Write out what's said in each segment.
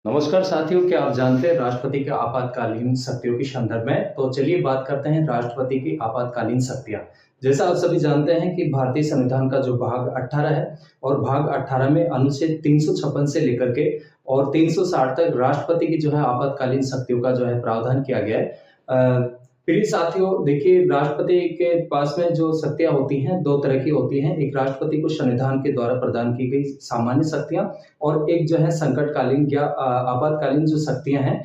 नमस्कार साथियों, क्या आप जानते हैं राष्ट्रपति के आपातकालीन शक्तियों के संदर्भ में? तो चलिए बात करते हैं राष्ट्रपति की आपातकालीन शक्तियां। जैसा आप सभी जानते हैं कि भारतीय संविधान का जो भाग 18 है और भाग 18 में अनुच्छेद 356 से लेकर के और 360 तक राष्ट्रपति की जो है आपातकालीन शक्तियों का जो है प्रावधान किया गया है। प्रिय साथियों, देखिए राष्ट्रपति के पास में जो शक्तियां होती हैं दो तरह की होती हैं। एक राष्ट्रपति को संविधान के द्वारा प्रदान की गई सामान्य शक्तियां और एक जो है संकटकालीन या आपातकालीन जो शक्तियां हैं।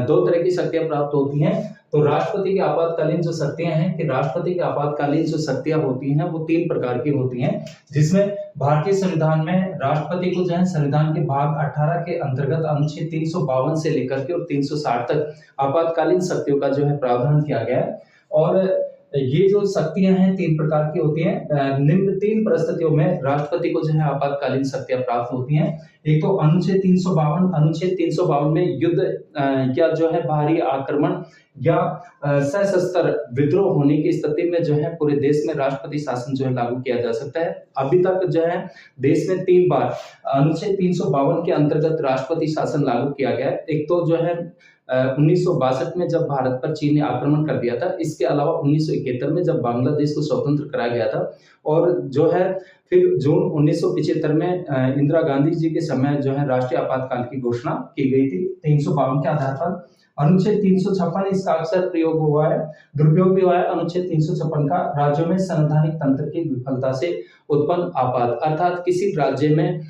दो तरह की शक्तियां प्राप्त होती हैं। तो राष्ट्रपति की आपातकालीन जो शक्तियां हैं कि राष्ट्रपति की आपातकालीन जो शक्तियां होती हैं वो 3 प्रकार की होती हैं, जिसमें भारतीय संविधान में राष्ट्रपति को जो है संविधान के भाग 18 के अंतर्गत अनुच्छेद 352 से लेकर के और 360 तक आपातकालीन शक्तियों का जो है प्रावधान किया गया है। और ये जो शक्तियां हैं 3 प्रकार की होती हैं। निम्न 3 परिस्थितियों में राष्ट्रपति को जो है आपातकालीन शक्तियां प्राप्त होती हैं। एक तो अनुच्छेद 352 में युद्ध या जो है बाहरी आक्रमण या सशस्त्र विद्रोह होने की स्थिति में जो है पूरे देश में राष्ट्रपति शासन जो है लागू किया जा सकता है। अभी तक जो है देश में 3 बार अनुच्छेद 352 के अंतर्गत राष्ट्रपति शासन लागू किया गया है। एक तो जो है 1962 में जब भारत पर चीन ने आक्रमण कर दिया था। इसके अलावा 1971 में जब बांग्लादेश को स्वतंत्र कराया गया था और जो है फिर जून 1975 में इंदिरा गांधी जी के समय जो है राष्ट्रीय आपातकाल की घोषणा की गई थी 352 के आधार पर। अनुच्छेद 356 इसका अक्सर प्रयोग हुआ है, दुरुपयोग भी हुआ है। अनुच्छेद 356 का राज्यों में संवैधानिक तंत्र की विफलता से उत्पन्न आपात, अर्थात किसी राज्य में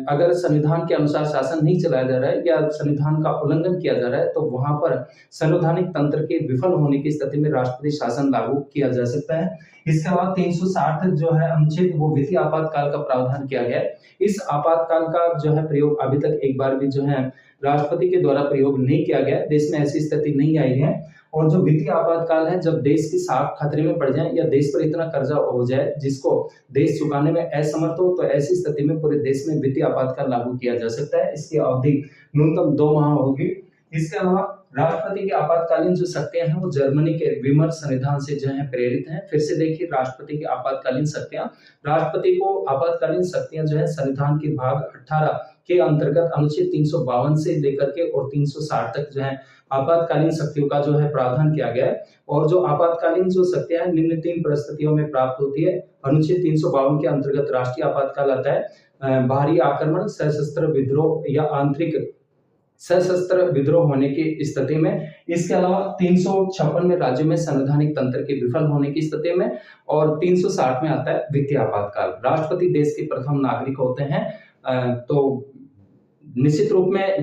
अगर संविधान के अनुसार शासन नहीं चलाया जा रहा है या संविधान का उल्लंघन किया जा रहा है तो वहां पर संवैधानिक तंत्र के विफल होने की स्थिति में राष्ट्रपति शासन लागू किया जा सकता है। इसके अलावा 360 जो है अनुच्छेद वो वित्तीय आपातकाल का प्रावधान किया गया है। इस आपातकाल का जो है प्रयोग अभी तक एक बार भी जो है राष्ट्रपति के द्वारा प्रयोग नहीं किया गया। देश में ऐसी स्थिति नहीं आई है। और जो वित्तीय आपातकाल है, जब देश की साख खतरे में पड़ जाए या देश पर इतना कर्जा हो जाए जिसको देश चुकाने में असमर्थ हो, तो ऐसी स्थिति में पूरे देश में वित्तीय आपातकाल लागू किया जा सकता है। इसकी अवधि न्यूनतम 2 माह होगी। इसके अलावा राष्ट्रपति की आपातकालीन जो शक्तियां हैं वो जर्मनी के विमर संविधान से जो है प्रेरित हैं। फिर से देखिए राष्ट्रपति की आपातकालीन शक्तियां, राष्ट्रपति को आपातकालीन शक्तियां जो है संविधान के भाग 18 के अंतर्गत अनुच्छेद 352 से लेकर के और 360 तक जो है आपातकालीन शक्तियों का जो है प्रावधान किया गया है। और जो आपातकालीन जो शक्तियां हैं निम्न 3 परिस्थितियों में प्राप्त होती है। अनुच्छेद 352 के अंतर्गत राष्ट्रीय आपातकाल आता है बाहरी आक्रमण, सशस्त्र विद्रोह या आंतरिक सशस्त्र विद्रोह होने की स्थिति में। इसके अलावा 356 में राज्य में संवैधानिक तंत्र के विफल होने की स्थिति में और 360 में आता है वित्तीय आपातकाल। राष्ट्रपति देश के प्रथम नागरिक होते हैं। तो निश्चित रूप में